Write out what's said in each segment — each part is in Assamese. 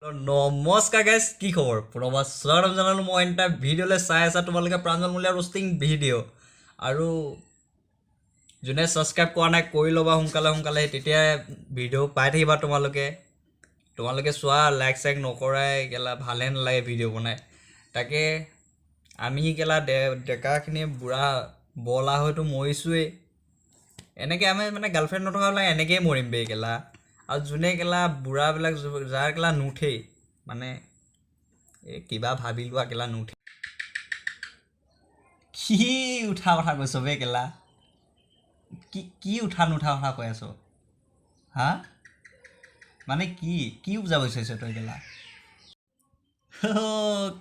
নমস্কাৰ গাইজ, কি খবৰ? পুনৰবাৰ স্বাগতম জনালোঁ মই এটা ভিডিঅ'লৈ চাই আছা তোমালোকে প্ৰাঞ্জল মূলীয়া ৰোষ্টিং ভিডিঅ' আৰু যোনে ছাবস্ক্ৰাইব কৰা নাই কৰি ল'বা সোনকালে তেতিয়া ভিডিঅ' পাই থাকিবা তোমালোকে চোৱা লাইক চাইক নকৰাই কেলা ভালে নালাগে ভিডিঅ' বনাই তাকে আমি কেলা ডেকাখিনি বুঢ়া বলা হয়তো মৰিছোৱেই এনেকৈ আমি মানে গাৰ্লফ্ৰেণ্ড নথকাবিলাক এনেকৈয়ে মৰিম বে কেলা আৰু যোনে কেলা বুঢ়াবিলাক যাৰ কেলা নুঠেই মানে এই কিবা ভাবি লোৱা কেলা নুঠে কি উঠা কথা কৈছ বে কেলা কি উঠা নুঠা কথা কৈ আছ হা মানে কি উপজাব বিচাৰিছ তই কেলা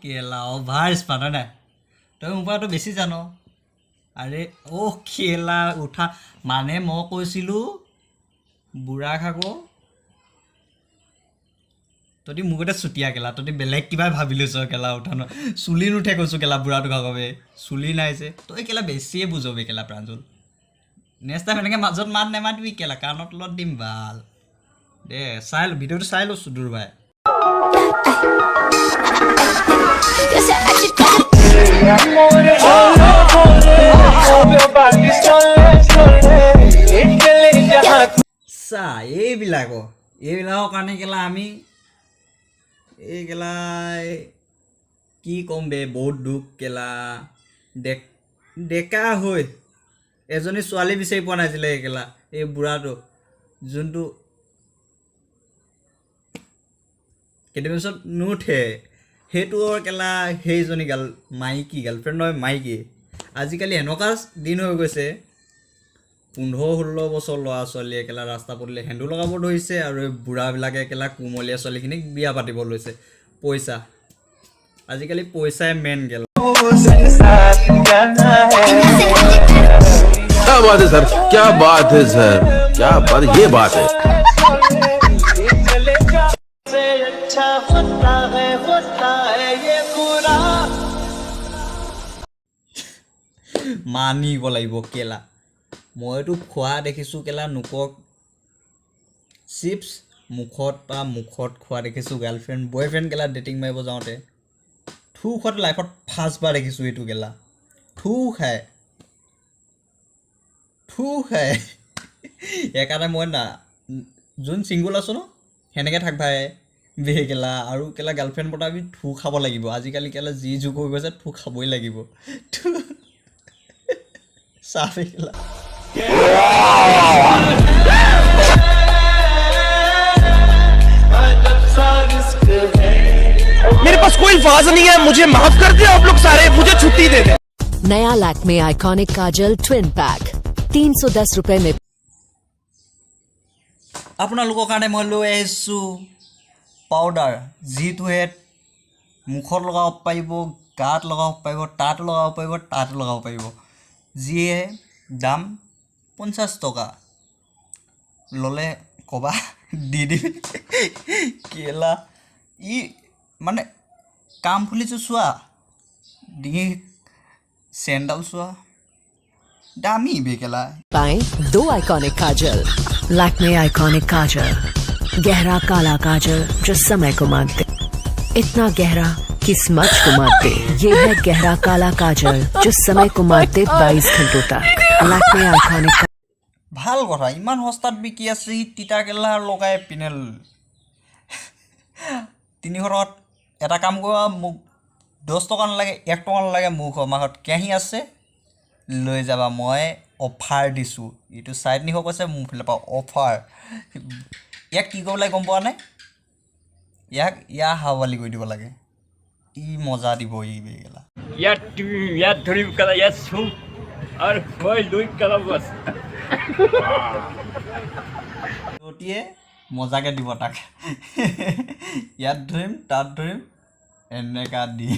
কেলা অভাৰ স্মাৰ্ট হয় নাই তই মোৰ পৰাতো বেছি জান আৰে কেলা উঠা মানে মই কৈছিলোঁ বুঢ়া খাব তহঁতি মোক এটা চুতীয়া কেলা তহঁতি বেলেগ কিবা ভাবি লৈছ কেলা উঠা ন চুলি নুঠে কৈছোঁ কেলা বুঢ়াটো খাবে চুলি নাই যে তই কেলা বেছিয়ে বুজবি কেলা প্ৰাঞ্জল নেক্সট টাইম এনেকৈ মাজত মাত নেমাতিবি কেলা কাণৰ তলত দিম ভাল দে চাই ল ভিডিঅ'টো চাই লৈছোঁ দুৰবাই চা এইবিলাকৰ কাৰণে কেলা আমি এই কেলা কি ক'ম বে বহুত দুখ কেলা ডেকা হৈ এজনী ছোৱালী বিচাৰি পোৱা নাছিলে কেলা এই বুঢ়াটো যোনটো কেইদিনমান পিছত নুঠে সেইটো কেলা সেইজনী মাইকী গাৰ্লফ্ৰেণ্ড নহয় মাইকী আজিকালি এনেকুৱা দিন হৈ গৈছে 15-16 বছৰ ল'ৰা ছোৱালীয়ে কেলা ৰাস্তা পদূলি সেন্দুৰ লগাব ধৰিছে আৰু এই বুঢ়াবিলাকে কেলা কোমলীয়া ছোৱালীখিনিক বিয়া পাতিব লৈছে পইচা আজিকালি পইচাই মেইন গেল क्या बात है सर क्या बात है सर क्या बात ये बात है মানিব লাগিব কেলা মইতো খোৱা দেখিছোঁ কেলা নোকক চিপছ মুখত খোৱা দেখিছোঁ গাৰ্লফ্ৰেণ্ড বয়ফ্ৰেণ্ড কেলা ডেটিং মাৰিব যাওঁতে থু খোৱাটো লাইফত ফাৰ্ষ্টবাৰ দেখিছোঁ এইটো কেলা থু খায় সেইকাৰণে মই না যোন ছিংগুল আছোঁ ন সেনেকৈ থাক ভাই বে কেলা আৰু কেলা গাৰ্লফ্ৰেণ্ড পতাবি থু খাব লাগিব আজিকালি কেলা যি যুগ হৈ গৈছে থু খাবই লাগিব চাবি কেলা मेरे पास कोई अल्फाज नहीं है मुझे माफ कर दे आप लोग सारे मुझे छुट्टी दे दे नया लैक्मे आइकॉनिक काजल ट्विन पैक 310 रुपए में আপোনালোকৰ কাৰণে মই লৈ আহিছোঁ পাউডাৰ যিটোহে মুখত লগাব পাৰিব গাত লগাব পাৰিব তাত লগাব পাৰিব যিয়ে দাম 50 টকা ল'লে ক'বা দি দিবি কেলা ই মানে কাম ফুলিছোঁ চোৱা ডিঙি চেণ্ডাল চোৱা दामी बेकेला पाएं 2 आइकॉनिक काजल लैक्मे आइकॉनिक काजल गहरा काला काजल जो समय को मारते इतना गहरा कि स्मच को मारते ये है गहरा काला काजल जो समय को मारते 22 घंटों तक लैक्मे आइकॉनिक ভাল কথা ইমান সস্তাত বিকি আছে তিতা কেলা লগাই পিনেল 300 টকাত এটা কাম কৰা মোক 10 টকা নালাগে 1 টকা নালাগে মুখ মাহত কেহি আছে লৈ যাবা মই অফাৰ দিছোঁ এইটো চাইড নিখ কৈছে মোৰ ফালৰ পৰা অফাৰ ইয়াক কি কৰিব লাগে গম পোৱা নাই ইয়াক হাৱালি কৰি দিব লাগে ই মজা দিব ই বেগেলা ইয়াত ধৰিম কালা ইয়াত চুম আৰু মই লৈ কালা বস তটিয়ে মজাকে দিব তাক ইয়াত ধৰিম তাত ধৰিম এনেকা দি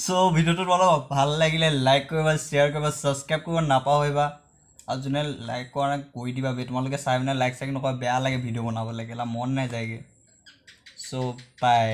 সো ভিডিঅ'টো অলপ ভাল লাগিলে লাইক কৰিবা শ্বেয়াৰ কৰিবা ছাবস্ক্ৰাইব কৰিব নাপাহৰিবা আৰু যোনে লাইক কৰা নাই কৰি দিবা বে তোমালোকে চাই পিনে লাইক চাইক নকৰা বেয়া লাগে ভিডিঅ' বনাবলৈ কেলা মন নাই যায়গৈ সো বাই